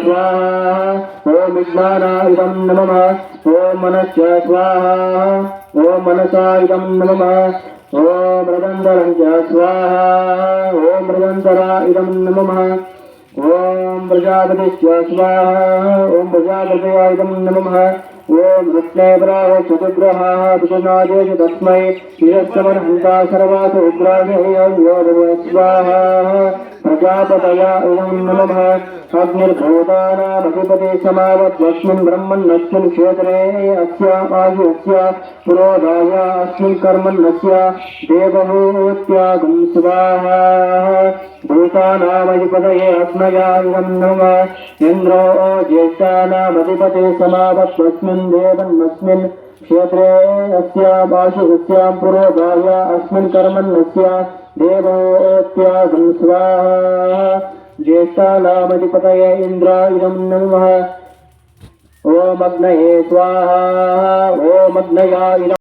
स्वाहा ओम विज्ञानाय नमः ओम मनश्च स्वाहा ओम मनसाय नमः ओम मृदंतरं च स्वाहा ओम मृदंतराय नमः ओम प्रजापतिश्च स्वाहा ओम प्रजापतये नमः ओम विष्णुब्राह चतुर्ग्रहाः विष्णुनादे तस्मै ईरस्समर्हन्ता सर्वासु उग्राणि स्वाहा प्रजापतये नमः अग्निर्भूतानामधिपति समावत्वस्मिन् ब्रह्मण्यस्मिन् क्षेत्रे अस्यामायुष्य पुरोधाय अस्मिन् कर्मण्यस्य देवहूत्यागं स्वाहा भूतानामधिपतये अग्नयाय नमः इन्द्रो ज्येष्ठानामधिपति समावत्वस्मिन् देवन्नस्मिन् क्षेत्रे अस्यामायुष्य पुरोधाय अस्मिन् कर्मण्यस्य देवोत्यागं स्वाहा ज्येष्ठानामधिपतये इन्द्राय नमः ओम अग्नये स्वाहा ओम अग्नयाय